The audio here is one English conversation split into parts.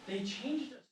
They changed it.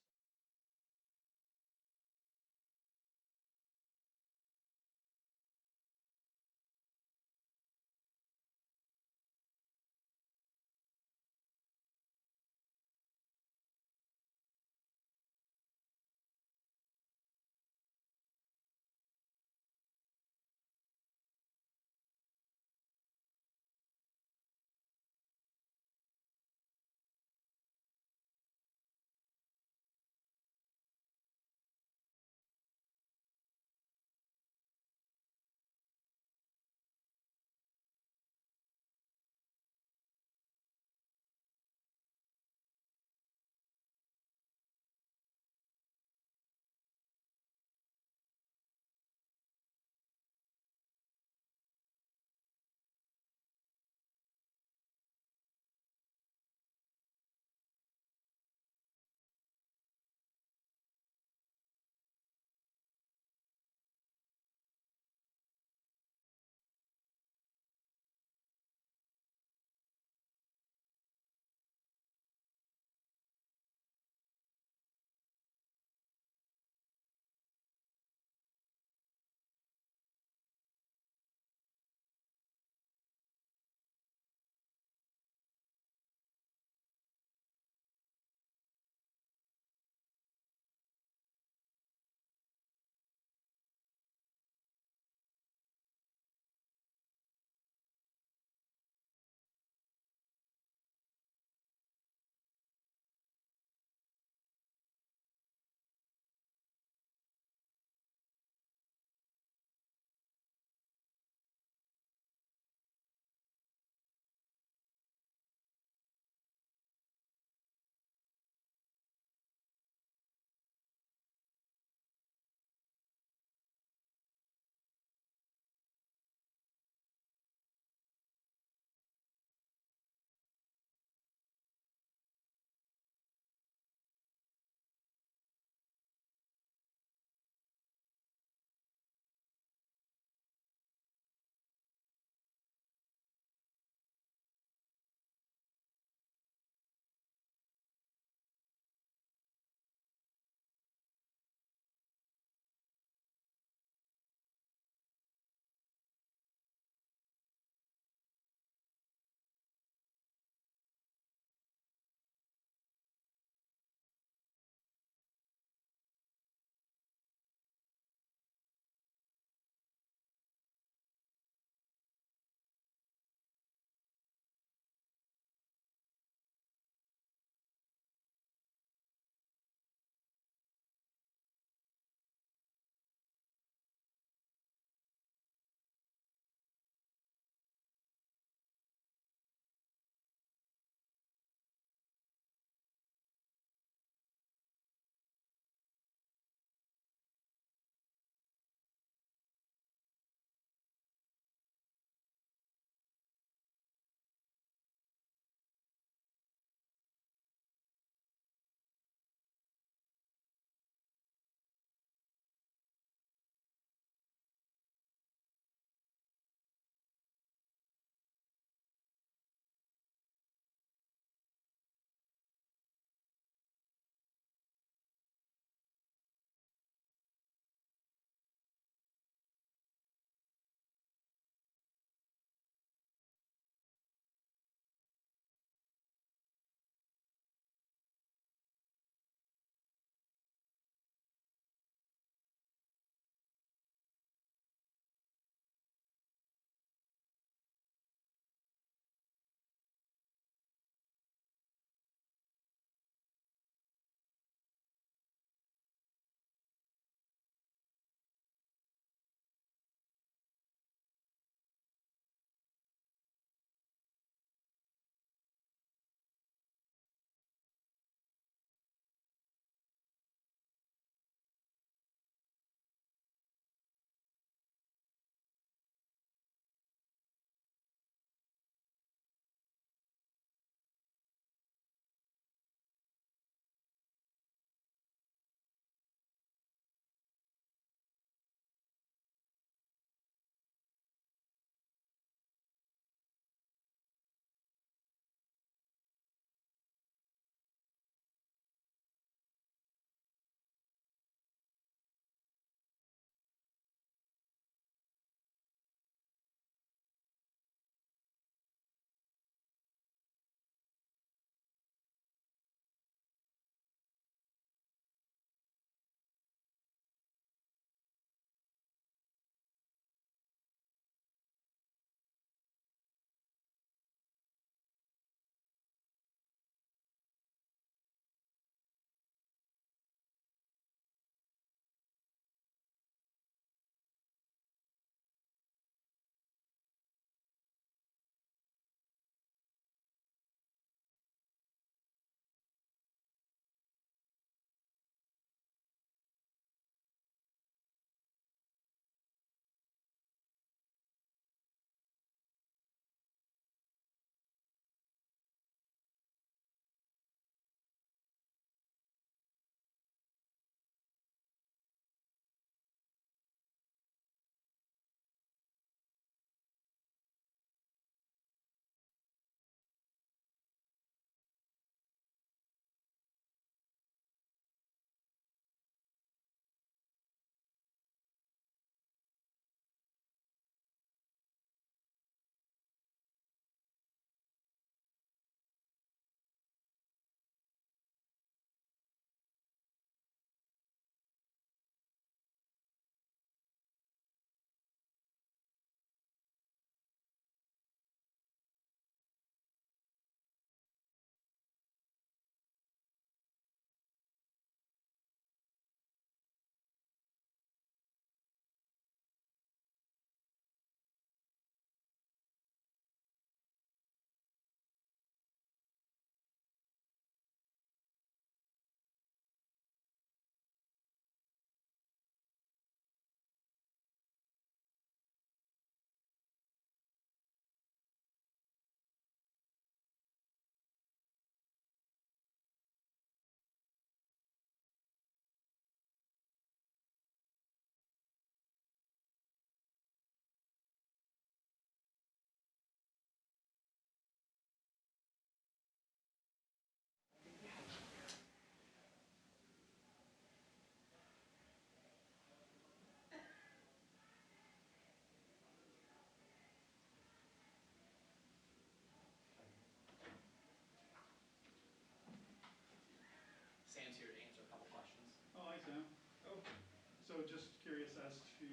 So just curious as to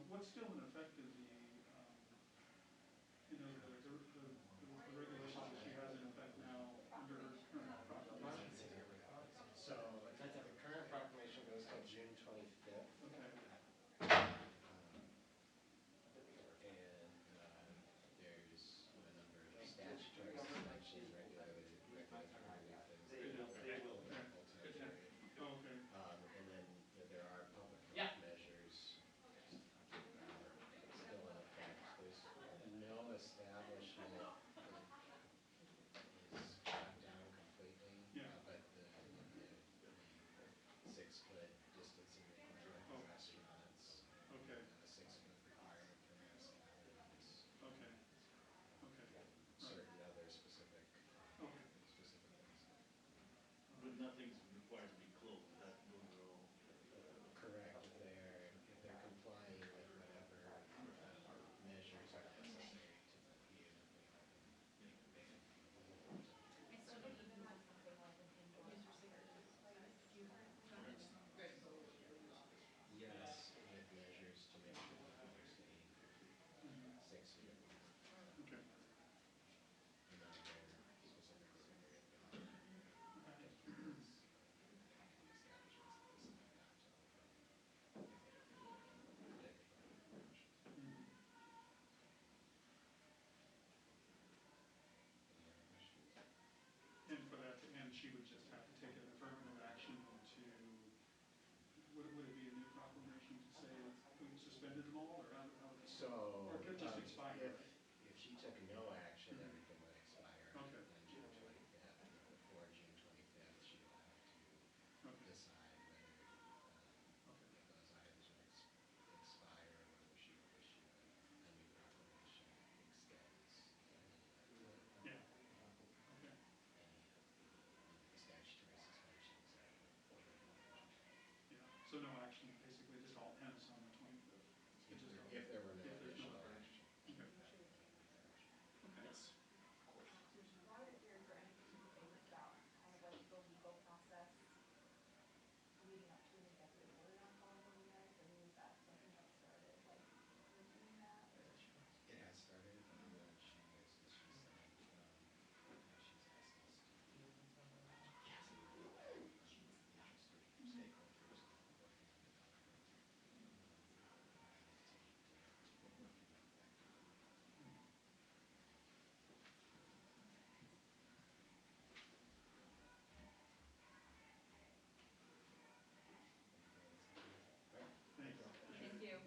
what's still in effect in the, the regulations that she has in effect now under her current proclamation. So the current proclamation goes till June 25th. Okay. And there's a number of statutory suspensions, regulatory things that will temporary. Oh, okay. And then there are public health measures still in effect. There's no establishment that is shut down completely, but the 6-foot distancing requirement for restaurants, okay. A 6-foot requirement for mass gatherings. Okay. Okay. Certain other specific things. But nothing's required to be closed. Those are all correct. If they're complying with whatever measures are necessary to be able to be open. I still don't even have something like an indoor Yes, with measures to make sure that they're staying 6 feet apart. Okay. And then they're specifically very establishments that decide not to open if they predict infections. Any other questions? And for that to end, she would just have to take an affirmative action to, would it be a new proclamation to say we suspended them all, or how would it, so, or could it just expire? If she took no action, everything would expire on June 25th. Before June 25th, she will have to decide whether those items would expire, or whether she will issue a new proclamation that extends any statutory suspensions or regulations. Yeah. So no action, basically, just all ends on the 25th. If there were no additional action. Okay. yes, of course. Why would there for anything to say about kind of like the legal process leading up to an executive order on calling you guys? I mean, is that something that started like reviewing that, or? It has started, and she's asked us to interested stakeholders working on development to work in effect. Thank you. Thank you.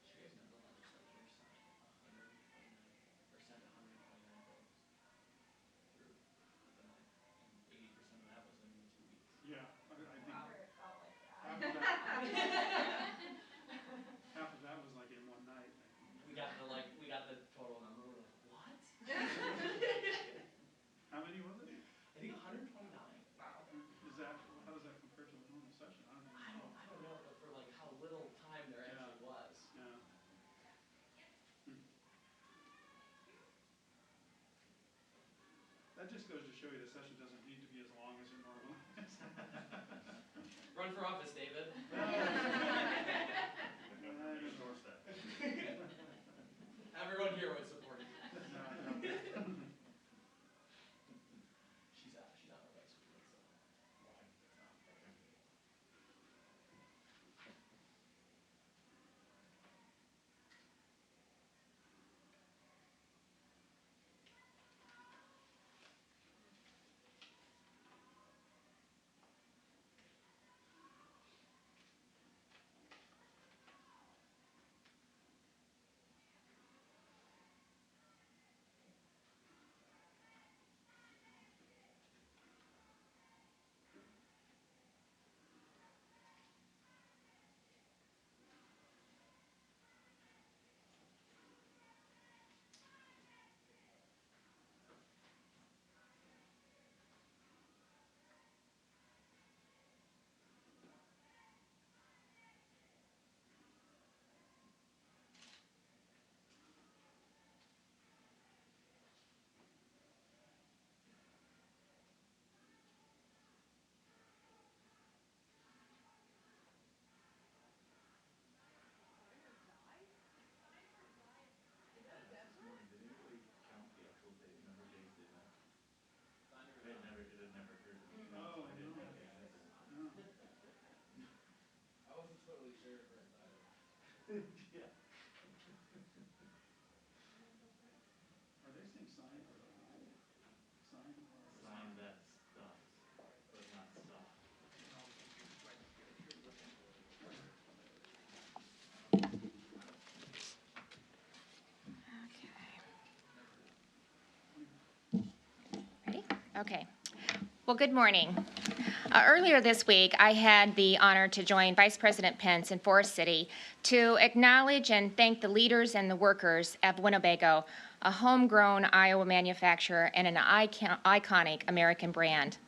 Did you guys know the legislature signed 129 votes through the night, and 80% of that was in 2 weeks. Yeah, I think It felt like half that. of that, half of that was like in one night. We got the total number. We're like, what? How many was it? I think 129. Wow. How does that compare to a normal session? I don't even know. I don't know, but for like how little time there actually was. Yeah. That just goes to show you the session doesn't need to be as long as it normally is. Run for office, David. I endorse that. Everyone here would support you. No, Yeah. Are they saying sign or sign or? Sign that stops, but not stop. Ready? Okay. Well, good morning. Earlier this week, I had the honor to join Vice President Pence in Forest City to acknowledge and thank the leaders and the workers of Winnebago, a homegrown Iowa manufacturer and an iconic American brand.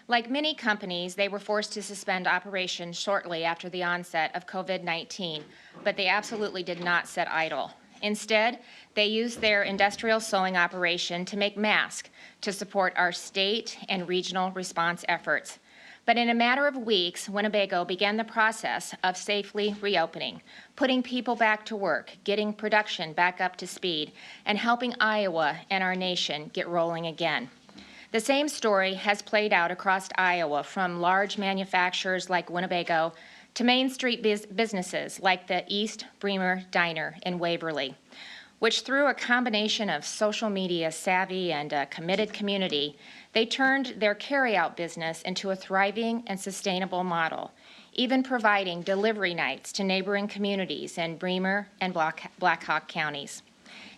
Like many companies, they were forced to suspend operations shortly after the onset of COVID-19, but they absolutely did not sit idle. Instead, they used their industrial sewing operation to make masks to support our state and regional response efforts. But in a matter of weeks, Winnebago began the process of safely reopening, putting people back to work, getting production back up to speed, and helping Iowa and our nation get rolling again. The same story has played out across Iowa, from large manufacturers like Winnebago to Main Street businesses like the East Bremer Diner in Waverly, which through a combination of social media savvy and a committed community, they turned their carryout business into a thriving and sustainable model, even providing delivery nights to neighboring communities in Bremer and Blackhawk counties.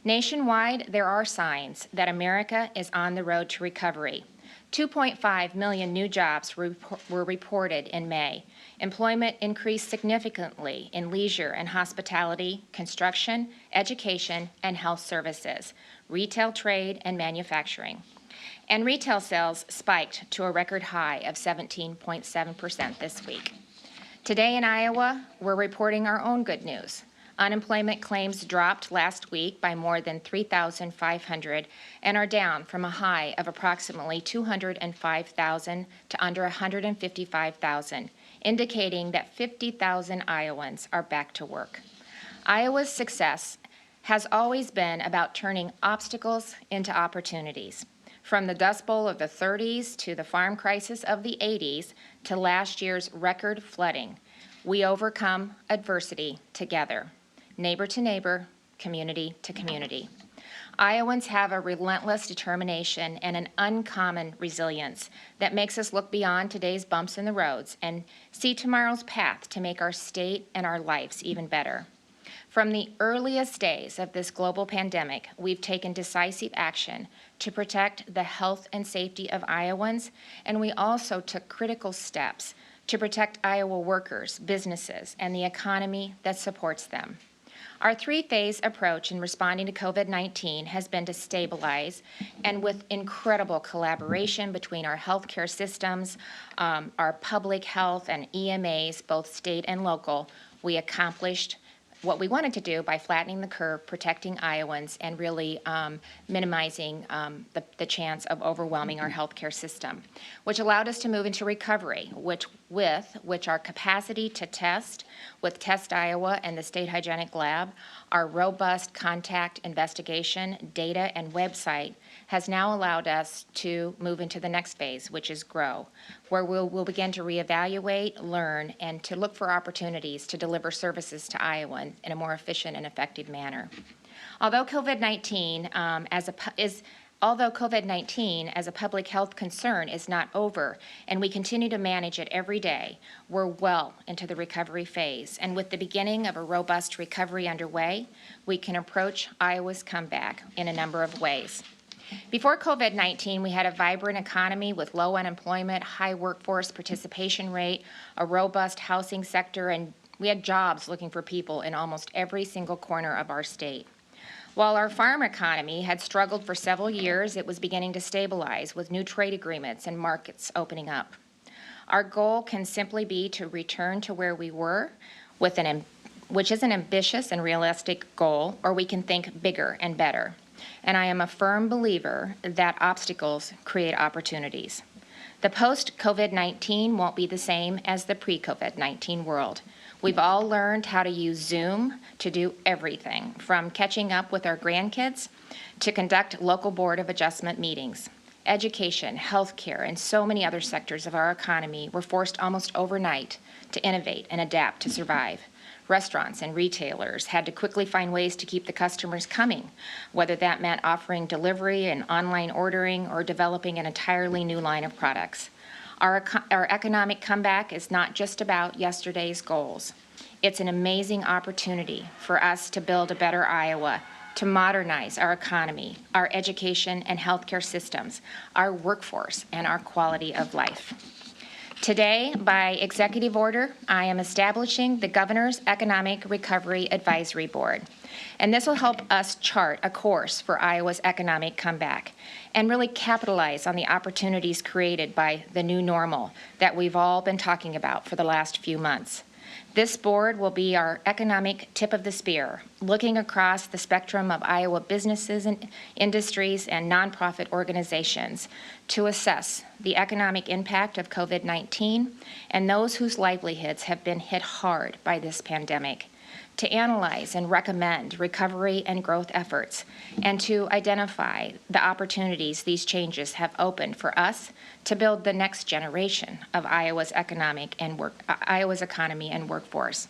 Nationwide, there are signs that America is on the road to recovery. 2.5 million new jobs were reported in May. Employment increased significantly in leisure and hospitality, construction, education, and health services, retail trade, and manufacturing. And retail sales spiked to a record high of 17.7% this week. Today in Iowa, we're reporting our own good news. Unemployment claims dropped last week by more than 3,500 and are down from a high of approximately 205,000 to under 155,000, indicating that 50,000 Iowans are back to work. Iowa's success has always been about turning obstacles into opportunities. From the Dust Bowl of the 30s to the farm crisis of the 80s to last year's record flooding, we overcome adversity together. Neighbor to neighbor, community to community. Iowans have a relentless determination and an uncommon resilience that makes us look beyond today's bumps in the roads and see tomorrow's path to make our state and our lives even better. From the earliest days of this global pandemic, we've taken decisive action to protect the health and safety of Iowans, and we also took critical steps to protect Iowa workers, businesses, and the economy that supports them. Our three-phase approach in responding to COVID-19 has been to stabilize, and with incredible collaboration between our healthcare systems, our public health and EMAs, both state and local, we accomplished what we wanted to do by flattening the curve, protecting Iowans, and really minimizing the chance of overwhelming our healthcare system, which allowed us to move into recovery, which our capacity to test with Test Iowa and the State Hygienic Lab, our robust contact investigation, data, and website has now allowed us to move into the next phase, which is grow, where we'll begin to reevaluate, learn, and to look for opportunities to deliver services to Iowans in a more efficient and effective manner. Although COVID-19 as a public health concern is not over, and we continue to manage it every day, we're well into the recovery phase. And with the beginning of a robust recovery underway, we can approach Iowa's comeback in a number of ways. Before COVID-19, we had a vibrant economy with low unemployment, high workforce participation rate, a robust housing sector, and we had jobs looking for people in almost every single corner of our state. While our farm economy had struggled for several years, it was beginning to stabilize with new trade agreements and markets opening up. Our goal can simply be to return to where we were, which is an ambitious and realistic goal, or we can think bigger and better. And I am a firm believer that obstacles create opportunities. The post-COVID-19 won't be the same as the pre-COVID-19 world. We've all learned how to use Zoom to do everything, from catching up with our grandkids to conduct local Board of Adjustment meetings. Education, healthcare, and so many other sectors of our economy were forced almost overnight to innovate and adapt to survive. Restaurants and retailers had to quickly find ways to keep the customers coming, whether that meant offering delivery and online ordering or developing an entirely new line of products. Our economic comeback is not just about yesterday's goals. It's an amazing opportunity for us to build a better Iowa, to modernize our economy, our education and healthcare systems, our workforce, and our quality of life. Today, by executive order, I am establishing the Governor's Economic Recovery Advisory Board. And this will help us chart a course for Iowa's economic comeback and really capitalize on the opportunities created by the new normal that we've all been talking about for the last few months. This board will be our economic tip of the spear, looking across the spectrum of Iowa businesses and industries and nonprofit organizations to assess the economic impact of COVID-19 and those whose livelihoods have been hit hard by this pandemic, to analyze and recommend recovery and growth efforts, and to identify the opportunities these changes have opened for us to build the next generation of Iowa's economy and workforce.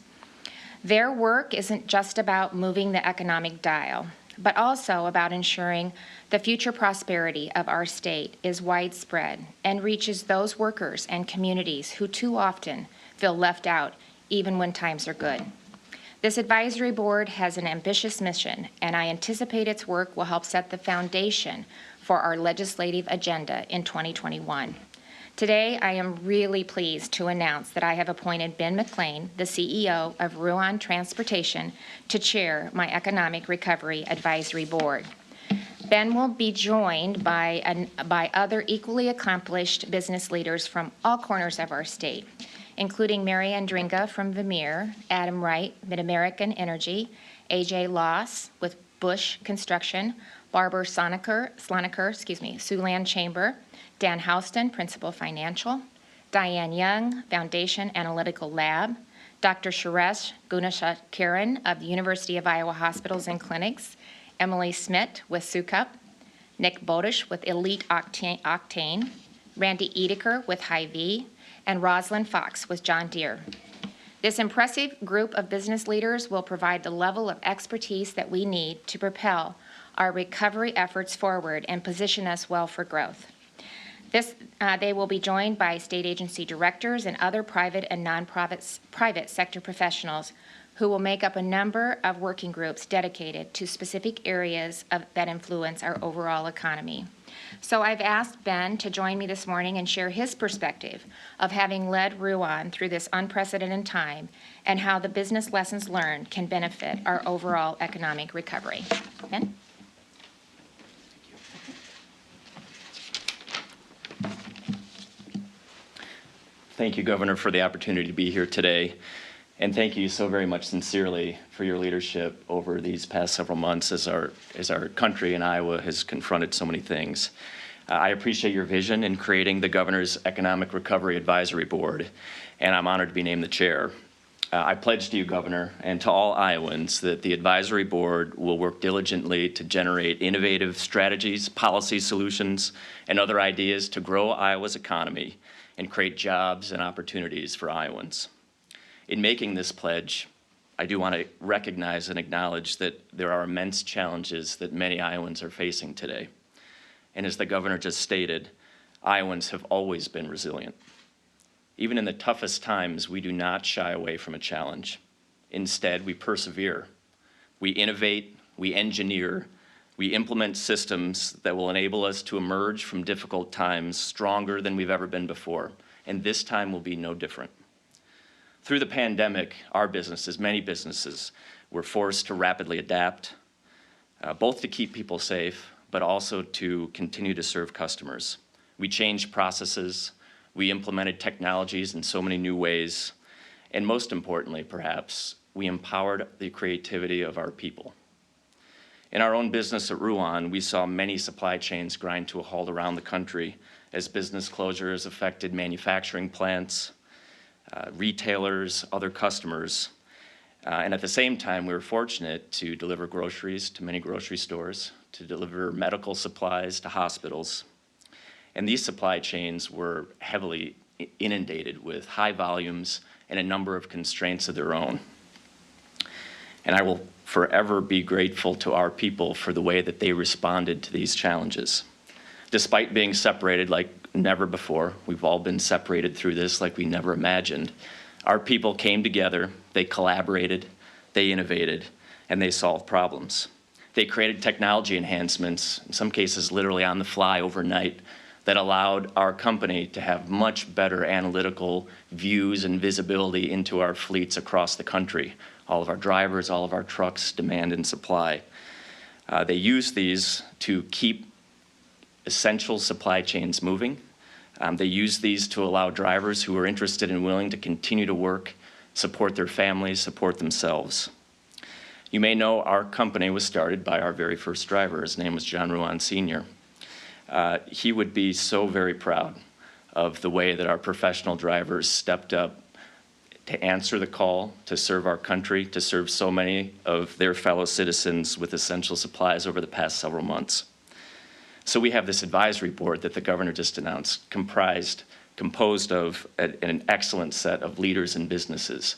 Their work isn't just about moving the economic dial, but also about ensuring the future prosperity of our state is widespread and reaches those workers and communities who too often feel left out even when times are good. This advisory board has an ambitious mission, and I anticipate its work will help set the foundation for our legislative agenda in 2021. Today, I am really pleased to announce that I have appointed Ben McLean, the CEO of Ruan Transportation, to chair my Economic Recovery Advisory Board. Ben will be joined by other equally accomplished business leaders from all corners of our state, including Mary Andringa from Vermeer, Adam Wright, Mid-American Energy, AJ Loss with Bush Construction, Barbara Sloniker, Siouxland Chamber, Dan Houston, Principal Financial, Diane Young, Foundation Analytical Lab, Dr. Suresh Gunasekaran of the University of Iowa Hospitals and Clinics, Emily Smith with SUCUP, Nick Bodish with Elite Octane, Randy Edeker with Hy-Vee, and Rosalind Fox with John Deere. This impressive group of business leaders will provide the level of expertise that we need to propel our recovery efforts forward and position us well for growth. They will be joined by state agency directors and other private and private sector professionals who will make up a number of working groups dedicated to specific areas that influence our overall economy. So I've asked Ben to join me this morning and share his perspective of having led Ruan through this unprecedented time and how the business lessons learned can benefit our overall economic recovery. Ben? Thank you, Governor, for the opportunity to be here today. And thank you so very much sincerely for your leadership over these past several months as our country in Iowa has confronted so many things. I appreciate your vision in creating the Governor's Economic Recovery Advisory Board, and I'm honored to be named the chair. I pledge to you, Governor, and to all Iowans that the advisory board will work diligently to generate innovative strategies, policy solutions, and other ideas to grow Iowa's economy and create jobs and opportunities for Iowans. In making this pledge, I do want to recognize and acknowledge that there are immense challenges that many Iowans are facing today. And as the governor just stated, Iowans have always been resilient. Even in the toughest times, we do not shy away from a challenge. Instead, we persevere. We innovate, we engineer, we implement systems that will enable us to emerge from difficult times stronger than we've ever been before. And this time will be no different. Through the pandemic, our businesses, many businesses, were forced to rapidly adapt, both to keep people safe, but also to continue to serve customers. We changed processes, we implemented technologies in so many new ways, and most importantly, perhaps, we empowered the creativity of our people. In our own business at Ruan, we saw many supply chains grind to a halt around the country as business closures affected manufacturing plants, retailers, other customers. And at the same time, we were fortunate to deliver groceries to many grocery stores, to deliver medical supplies to hospitals. And these supply chains were heavily inundated with high volumes and a number of constraints of their own. And I will forever be grateful to our people for the way that they responded to these challenges. Despite being separated like never before, we've all been separated through this like we never imagined, our people came together, they collaborated, they innovated, and they solved problems. They created technology enhancements, in some cases literally on the fly overnight, that allowed our company to have much better analytical views and visibility into our fleets across the country, all of our drivers, all of our trucks, demand and supply. They use these to keep essential supply chains moving. They use these to allow drivers who are interested and willing to continue to work, support their families, support themselves. You may know our company was started by our very first driver. His name was John Ruan Sr. He would be so very proud of the way that our professional drivers stepped up to answer the call, to serve our country, to serve so many of their fellow citizens with essential supplies over the past several months. So we have this advisory board that the governor just announced, composed of an excellent set of leaders and businesses.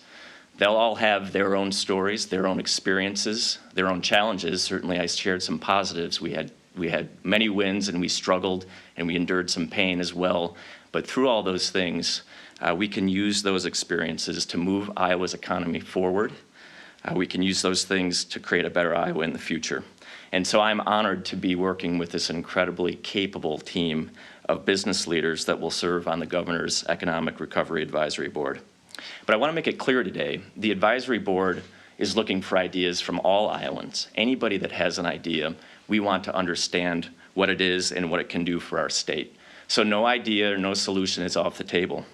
They'll all have their own stories, their own experiences, their own challenges. Certainly I shared some positives. We had many wins and we struggled and we endured some pain as well. But through all those things, we can use those experiences to move Iowa's economy forward. We can use those things to create a better Iowa in the future. And so I'm honored to be working with this incredibly capable team of business leaders that will serve on the governor's Economic Recovery Advisory Board. But I want to make it clear today, the advisory board is looking for ideas from all Iowans. Anybody that has an idea, we want to understand what it is and what it can do for our state. So no idea or no solution is off the table.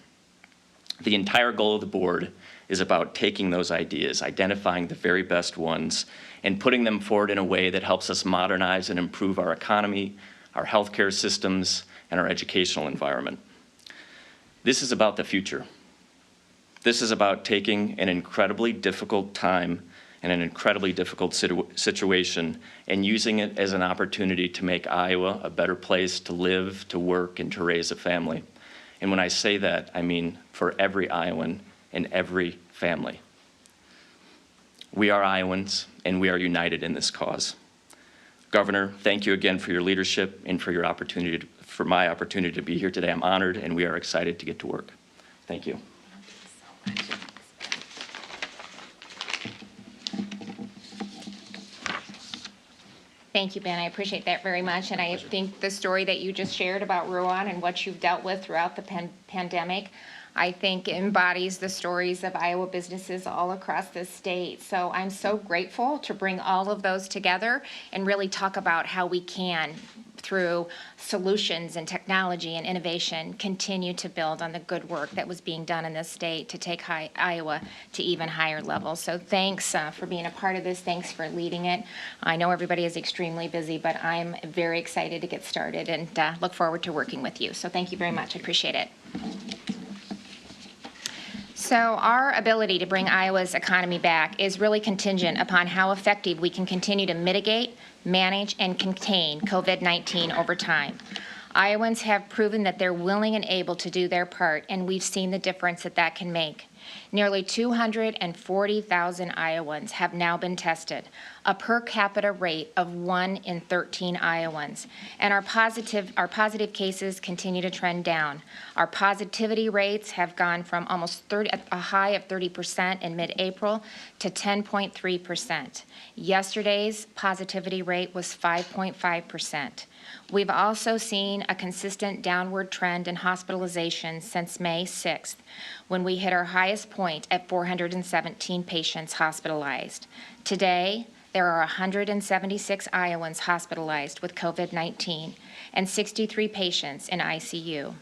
The entire goal of the board is about taking those ideas, identifying the very best ones, and putting them forward in a way that helps us modernize and improve our economy, our healthcare systems, and our educational environment. This is about the future. This is about taking an incredibly difficult time and an incredibly difficult situation and using it as an opportunity to make Iowa a better place to live, to work, and to raise a family. And when I say that, I mean for every Iowan and every family. We are Iowans, and we are united in this cause. Governor, thank you again for your leadership and for your opportunity, for my opportunity to be here today. I'm honored, and we are excited to get to work. Thank you. Thank you, Ben. I appreciate that very much. And I think the story that you just shared about Ruan and what you've dealt with throughout the pandemic, I think embodies the stories of Iowa businesses all across the state. So I'm so grateful to bring all of those together and really talk about how we can, through solutions and technology and innovation, continue to build on the good work that was being done in this state to take Iowa to even higher levels. So thanks for being a part of this. Thanks for leading it. I know everybody is extremely busy, but I'm very excited to get started and look forward to working with you. So thank you very much. I appreciate it. So our ability to bring Iowa's economy back is really contingent upon how effective we can continue to mitigate, manage, and contain COVID-19 over time. Iowans have proven that they're willing and able to do their part, and we've seen the difference that that can make. Nearly 240,000 Iowans have now been tested, a per capita rate of 1 in 13 Iowans. And our positive cases continue to trend down. Our positivity rates have gone from almost a high of 30% in mid-April to 10.3%. Yesterday's positivity rate was 5.5%. We've also seen a consistent downward trend in hospitalizations since May 6th, when we hit our highest point at 417 patients hospitalized. Today, there are 176 Iowans hospitalized with COVID-19 and 63 patients in ICU.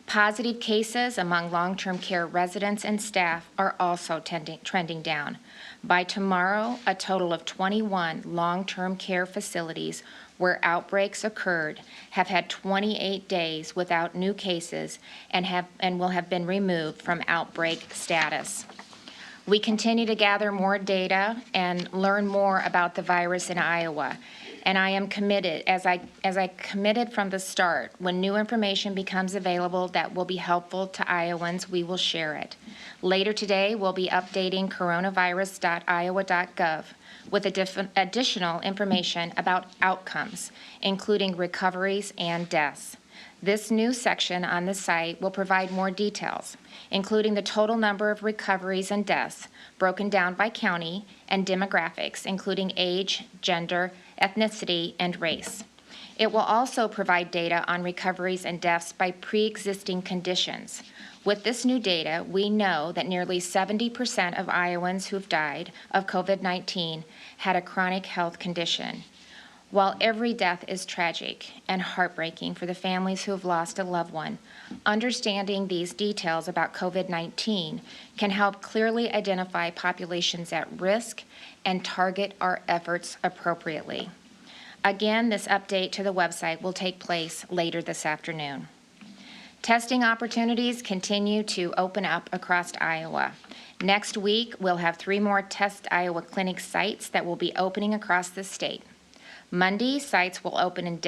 Positive cases among long-term care residents and staff are also trending down. By tomorrow, a total of 21 long-term care facilities where outbreaks occurred have had 28 days without new cases and will have been removed from outbreak status. We continue to gather more data and learn more about the virus in Iowa. And I am committed, as I committed from the start, when new information becomes available that will be helpful to Iowans, we will share it. Later today, we'll be updating coronavirus.iowa.gov with additional information about outcomes, including recoveries and deaths. This new section on the site will provide more details, including the total number of recoveries and deaths, broken down by county, and demographics, including age, gender, ethnicity, and race. It will also provide data on recoveries and deaths by pre-existing conditions. With this new data, we know that nearly 70% of Iowans who've died of COVID-19 had a chronic health condition. While every death is tragic and heartbreaking for the families who have lost a loved one, understanding these details about COVID-19 can help clearly identify populations at risk and target our efforts appropriately. Again, this update to the website will take place later this afternoon. Testing opportunities continue to open up across Iowa. Next week, we'll have 3 more Test Iowa Clinic sites that will be opening across the state. Monday, sites will open at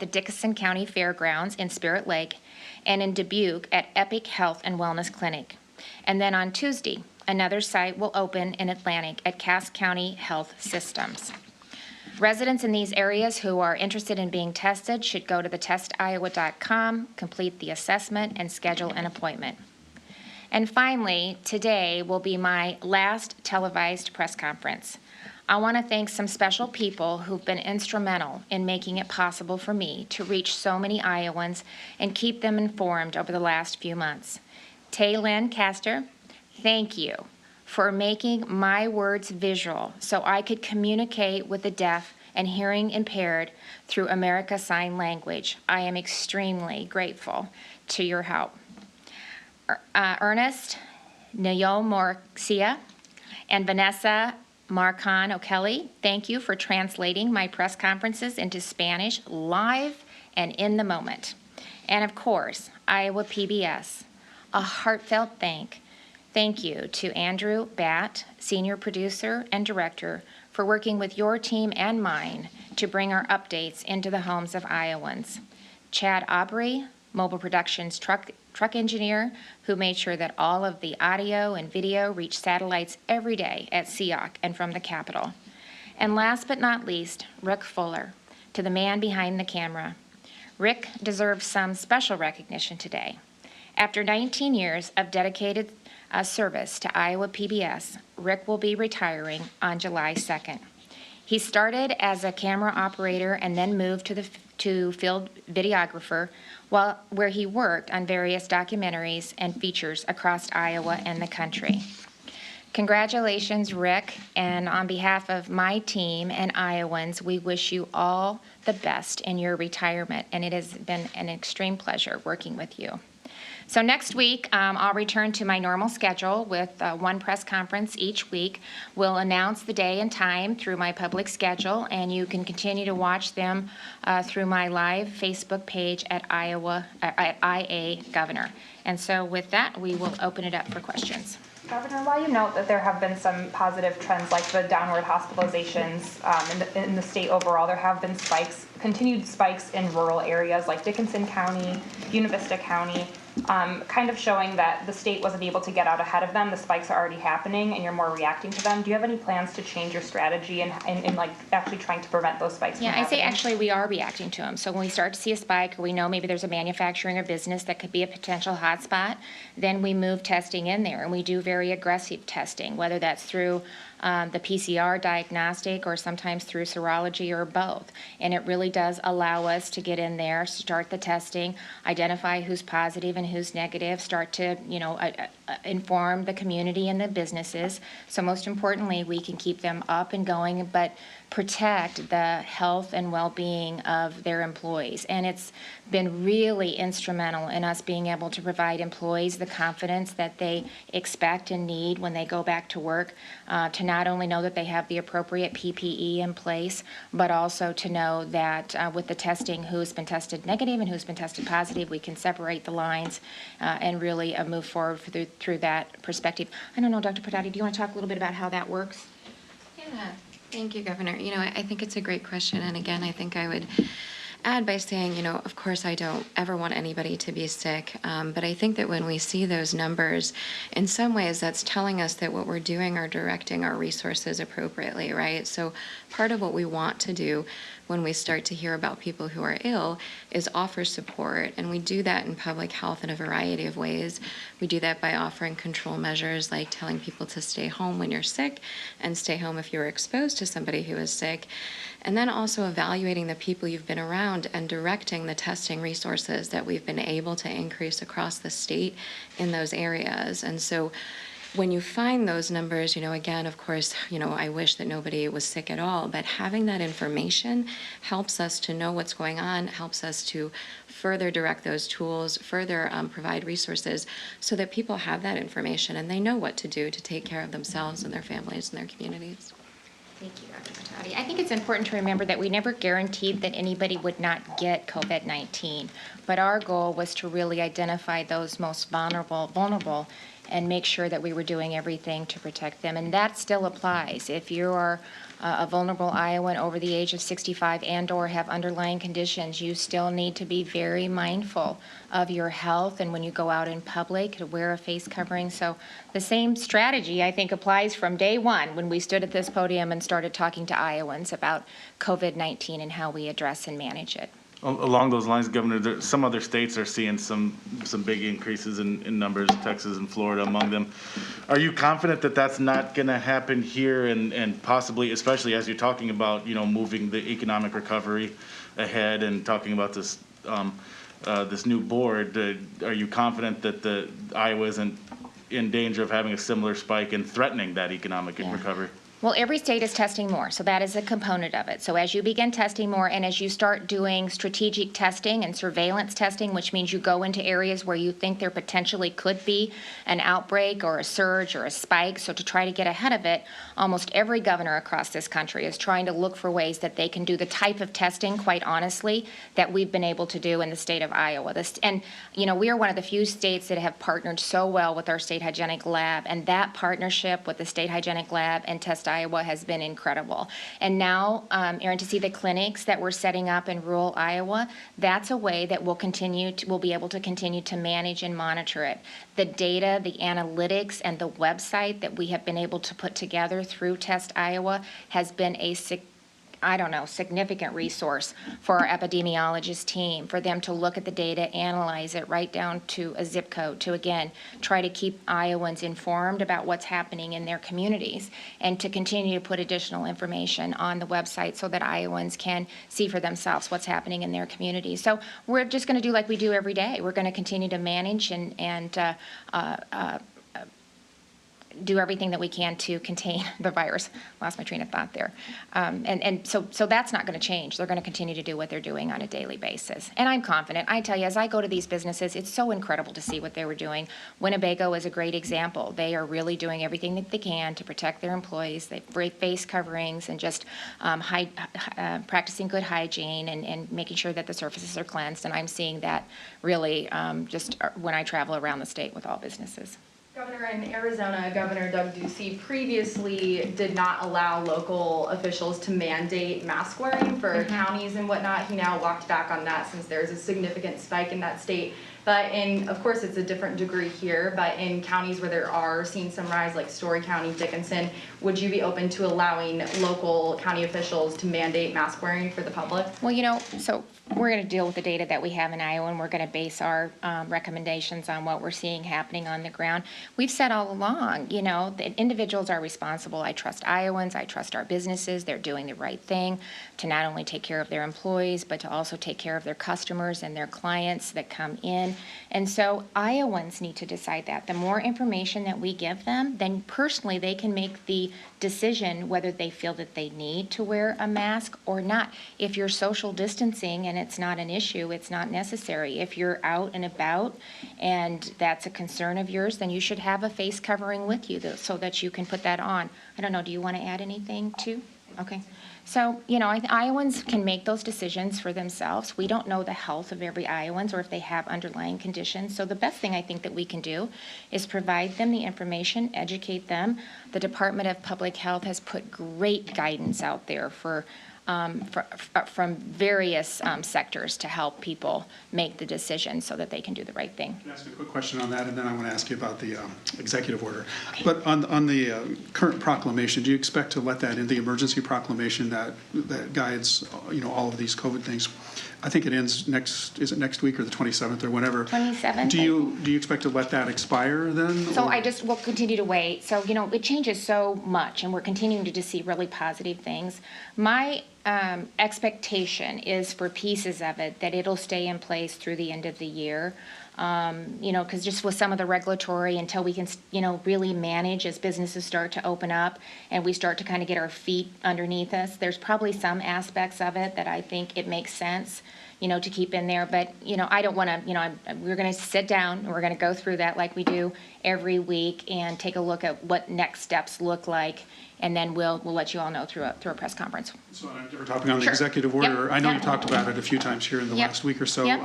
the Dickinson County Fairgrounds in Spirit Lake and in Dubuque at Epic Health and Wellness Clinic. And then on Tuesday, another site will open in Atlantic at Cass County Health Systems. Residents in these areas who are interested in being tested should go to thetestiowa.com, complete the assessment, and schedule an appointment. And finally, today will be my last televised press conference. I want to thank some special people who've been instrumental in making it possible for me to reach so many Iowans and keep them informed over the last few months. Taylin Castor, thank you for making my words visual so I could communicate with the deaf and hearing impaired through America Sign Language. I am extremely grateful to your help. Ernest Nayomorcia and Vanessa Marcon O'Kelly, thank you for translating my press conferences into Spanish live and in the moment. And of course, Iowa PBS, a heartfelt thank you to Andrew Batt, senior producer and director, for working with your team and mine to bring our updates into the homes of Iowans. Chad Aubrey, mobile productions truck engineer, who made sure that all of the audio and video reached satellites every day at SEOC and from the Capitol. And last but not least, Rick Fuller, to the man behind the camera. Rick deserves some special recognition today. After 19 years of dedicated service to Iowa PBS, Rick will be retiring on July 2nd. He started as a camera operator and then moved to field videographer, where he worked on various documentaries and features across Iowa and the country. Congratulations, Rick, and on behalf of my team and Iowans, we wish you all the best in your retirement, and it has been an extreme pleasure working with you. So next week, I'll return to my normal schedule with 1 press conference each week. We'll announce the day and time through my public schedule, and you can continue to watch them through my live Facebook page at IA Governor. And so with that, we will open it up for questions. Governor, while you note that there have been some positive trends like the downward hospitalizations in the state overall, there have been continued spikes in rural areas like Dickinson County, Buena Vista County, kind of showing that the state wasn't able to get out ahead of them. The spikes are already happening and you're more reacting to them. Do you have any plans to change your strategy and like actually trying to prevent those spikes from happening? I say actually we are reacting to them. So when we start to see a spike or we know maybe there's a manufacturing or business that could be a potential hotspot, then we move testing in there and we do very aggressive testing, whether that's through the PCR diagnostic or sometimes through serology or both. And it really does allow us to get in there, start the testing, identify who's positive and who's negative, start to, inform the community and the businesses. So most importantly, we can keep them up and going, but protect the health and well-being of their employees. And it's been really instrumental in us being able to provide employees the confidence that they expect and need when they go back to work, to not only know that they have the appropriate PPE in place, but also to know that with the testing, who's been tested negative and who's been tested positive, we can separate the lines and really move forward through that perspective. I don't know, Dr. Padati, do you want to talk a little bit about how that works? Yeah. Thank you, Governor. I think it's a great question, and again, I think I would add by saying, of course, I don't ever want anybody to be sick, but I think that when we see those numbers, in some ways, that's telling us that what we're doing are directing our resources appropriately, right? So part of what we want to do when we start to hear about people who are ill is offer support, and we do that in public health in a variety of ways. We do that by offering control measures like telling people to stay home when you're sick and stay home if you're exposed to somebody who is sick, and then also evaluating the people you've been around and directing the testing resources that we've been able to increase across the state in those areas. And so when you find those numbers, again, of course, I wish that nobody was sick at all, but having that information helps us to know what's going on, helps us to further direct those tools, further provide resources so that people have that information and they know what to do to take care of themselves and their families and their communities. Thank you, Dr. Patati. I think it's important to remember that we never guaranteed that anybody would not get COVID-19, but our goal was to really identify those most vulnerable and make sure that we were doing everything to protect them. And that still applies. If you are a vulnerable Iowan over the age of 65 and or have underlying conditions, you still need to be very mindful of your health, and when you go out in public, to wear a face covering. So the same strategy, I think, applies from day one when we stood at this podium and started talking to Iowans about COVID-19 and how we address and manage it. Along those lines, Governor, some other states are seeing some big increases in numbers, Texas and Florida among them. Are you confident that that's not going to happen here, and possibly, especially as you're talking about, moving the economic recovery ahead and talking about this this new board? Are you confident that the Iowa isn't in danger of having a similar spike and threatening that economic recovery? Well, every state is testing more, so that is a component of it. So as you begin testing more and as you start doing strategic testing and surveillance testing, which means you go into areas where you think there potentially could be an outbreak or a surge or a spike, so to try to get ahead of it, almost every governor across this country is trying to look for ways that they can do the type of testing, quite honestly, that we've been able to do in the state of Iowa. And, we are one of the few states that have partnered so well with our state hygienic lab, and that partnership with the state hygienic lab and Test Iowa has been incredible. And now, Erin, to see the clinics that we're setting up in rural Iowa, that's a way that we'll be able to continue to manage and monitor it. The data, the analytics, and the website that we have been able to put together through Test Iowa has been a significant resource for our epidemiologist team, for them to look at the data, analyze it right down to a zip code, to again try to keep Iowans informed about what's happening in their communities, and to continue to put additional information on the website so that Iowans can see for themselves what's happening in their communities. So we're just going to do like we do every day. We're going to continue to manage and do everything that we can to contain the virus. Lost my train of thought there. So that's not going to change. They're going to continue to do what they're doing on a daily basis. And I'm confident. I tell you, as I go to these businesses, it's so incredible to see what they were doing. Winnebago is a great example. They are really doing everything that they can to protect their employees. They have face coverings and just practicing good hygiene and making sure that the surfaces are cleansed. And I'm seeing that really just when I travel around the state with all businesses. Governor, in Arizona, Governor Doug Ducey previously did not allow local officials to mandate mask wearing for counties and whatnot. He now walked back on that since there's a significant spike in that state. But of course, it's a different degree here, but in counties where there are seeing some rise, like Story County, Dickinson, would you be open to allowing local county officials to mandate mask wearing for the public? Well, so we're going to deal with the data that we have in Iowa, and we're going to base our recommendations on what we're seeing happening on the ground. We've said all along, the individuals are responsible. I trust Iowans. I trust our businesses. They're doing the right thing to not only take care of their employees, but to also take care of their customers and their clients that come in. And so Iowans need to decide that. The more information that we give them, then personally they can make the decision whether they feel that they need to wear a mask or not. If you're social distancing and it's not an issue, it's not necessary. If you're out and about and that's a concern of yours, then you should have a face covering with you so that you can put that on. I don't know, do you want to add anything too? Okay. So, Iowans can make those decisions for themselves. We don't know the health of every Iowans or if they have underlying conditions. So the best thing I think that we can do is provide them the information, educate them. The Department of Public Health has put great guidance out there for from various sectors to help people make the decision so that they can do the right thing. Can I ask a quick question on that, and then I want to ask you about the executive order. Okay. But on the current proclamation, do you expect to let that in, the emergency proclamation that guides, all of these COVID things? I think it ends is it next week or the 27th or whenever? 27th. Do you expect to let that expire then? So or? we'll continue to wait. So, it changes so much, and we're continuing to just see really positive things. My expectation is for pieces of it that it'll stay in place through the end of the year. Because just with some of the regulatory, until we can, really manage as businesses start to open up and we start to kind of get our feet underneath us, there's probably some aspects of it that I think it makes sense, to keep in there. But, I don't want to, we're going to sit down and we're going to go through that like we do every week and take a look at what next steps look like. And then we'll let you all know through a press conference. So we're talking on the Sure. executive order. Yep. I know Yep. you talked about it a few times here in the Yep. last week or so. Yep.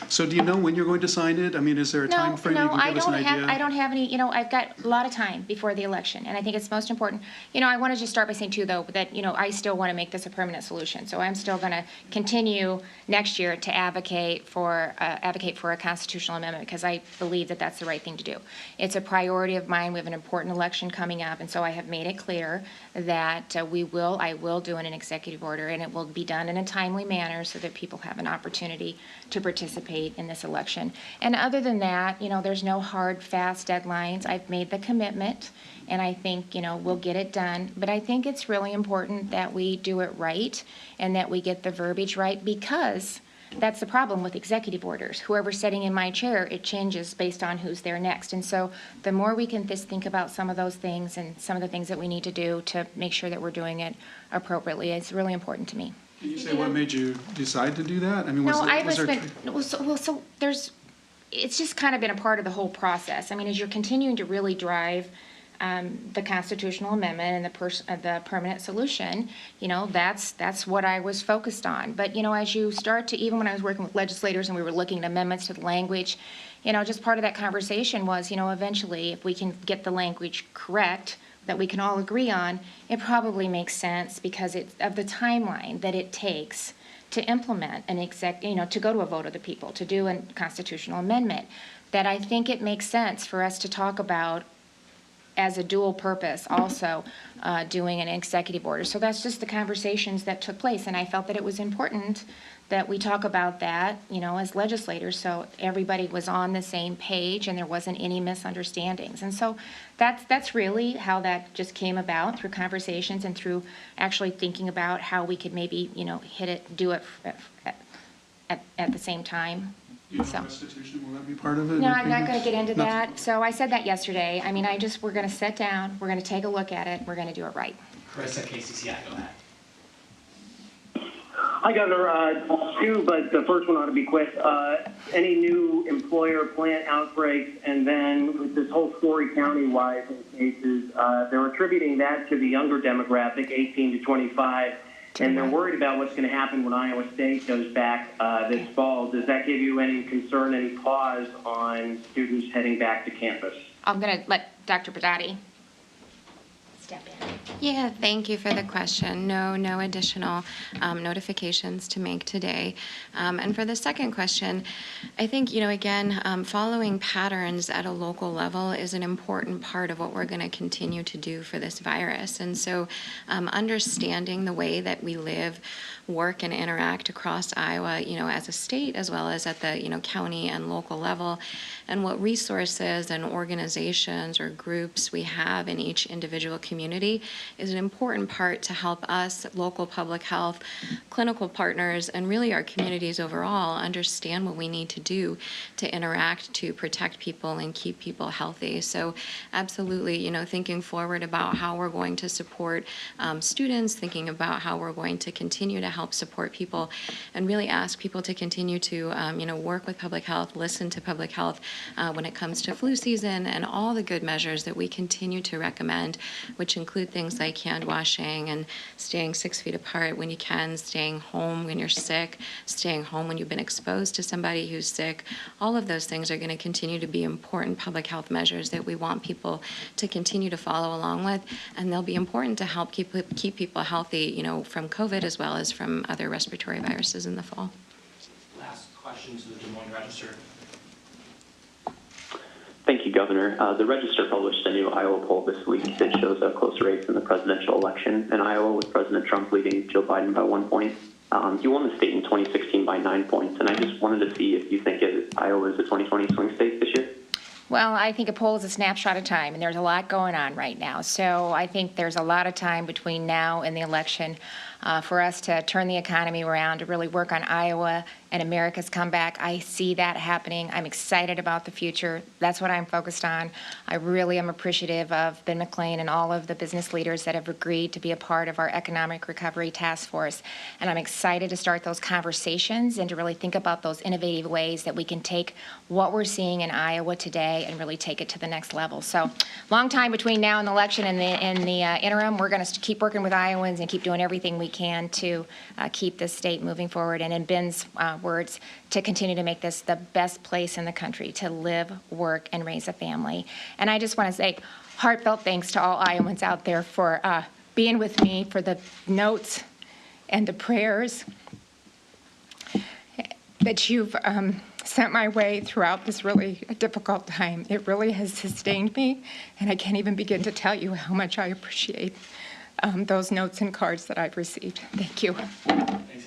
So do you know when you're going to sign it? I mean, is there a time frame you can give us an idea? I don't have any, I've got a lot of time before the election, and I think it's most important. I want to just start by saying too, though, that, I still want to make this a permanent solution. So I'm still going to continue next year to advocate for a constitutional amendment, because I believe that that's the right thing to do. It's a priority of mine. We have an important election coming up, and so I have made it clear that I will do an executive order, and it will be done in a timely manner so that people have an opportunity to participate in this election. And other than that, there's no hard, fast deadlines. I've made the commitment, and I think, we'll get it done. But I think it's really important that we do it right and that we get the verbiage right, because that's the problem with executive orders. Whoever's sitting in my chair, it changes based on who's there next. And so the more we can just think about some of those things and some of the things that we need to do to make sure that we're doing it appropriately, it's really important to me. Can you say what made you decide to do that? I mean, it's just kind of been a part of the whole process. I mean, as you're continuing to really drive the constitutional amendment and the permanent solution, that's what I was focused on. But, as you start to, even when I was working with legislators and we were looking at amendments to the language, just part of that conversation was, eventually, if we can get the language correct, that we can all agree on, it probably makes sense because of the timeline that it takes to implement to go to a vote of the people, to do a constitutional amendment, that I think it makes sense for us to talk about as a dual purpose also doing an executive order. So that's just the conversations that took place, and I felt that it was important that we talk about that, as legislators, so everybody was on the same page and there wasn't any misunderstandings. And so that's really how that just came about, through conversations and through actually thinking about how we could maybe, do it at the same time. Restitution, will that be part of it? No, I'm not going to get into that. So I said that yesterday. I mean, we're going to sit down, we're going to take a look at it, we're going to do it right. Chris at KCCI, go ahead. Hi, Governor. Two, but the first one ought to be quick. Any new employer plant outbreaks, and then with this whole story county-wide cases, they're attributing that to the younger demographic, 18 to 25, and they're worried about what's going to happen when Iowa State goes back this fall. Does that give you any concern, any pause on students heading back to campus? I'm going to let Dr. Badati step in. Yeah, thank you for the question. No additional notifications to make today. And for the second question, I think, again, following patterns at a local level is an important part of what we're going to continue to do for this virus. And so understanding the way that we live, work, and interact across Iowa, as a state, as well as at the, county and local level, and what resources and organizations or groups we have in each individual community is an important part to help us, local public health, clinical partners, and really our communities overall understand what we need to do to interact, to protect people and keep people healthy. So absolutely, thinking forward about how we're going to support students, thinking about how we're going to continue to help support people, and really ask people to continue to, work with public health, listen to public health when it comes to flu season and all the good measures that we continue to recommend, which which include things like hand washing and staying 6 feet apart when you can, staying home when you're sick, staying home when you've been exposed to somebody who's sick. All of those things are going to continue to be important public health measures that we want people to continue to follow along with, and they'll be important to help keep people healthy, from COVID as well as from other respiratory viruses in the fall. Last question to the Des Moines Register. Thank you, Governor. The Register published a new Iowa poll this week that shows a close race in the presidential election in Iowa, with President Trump leading Joe Biden by 1 point. He won the state in 2016 by 9 points, and I just wanted to see if you think Iowa is a 2020 swing state this year. Well, I think a poll is a snapshot of time, and there's a lot going on right now. So I think there's a lot of time between now and the election for us to turn the economy around, to really work on Iowa and America's comeback. I see that happening. I'm excited about the future. That's what I'm focused on. I really am appreciative of Ben McLean and all of the business leaders that have agreed to be a part of our economic recovery task force. And I'm excited to start those conversations and to really think about those innovative ways that we can take what we're seeing in Iowa today and really take it to the next level. So long time between now and the election. In the interim, we're going to keep working with Iowans and keep doing everything we can to keep this state moving forward. And in Ben's words, to continue to make this the best place in the country to live, work, and raise a family. And I just want to say heartfelt thanks to all Iowans out there for being with me, for the notes and the prayers that you've sent my way throughout this really difficult time. It really has sustained me, and I can't even begin to tell you how much I appreciate those notes and cards that I've received. Thank you. Thanks.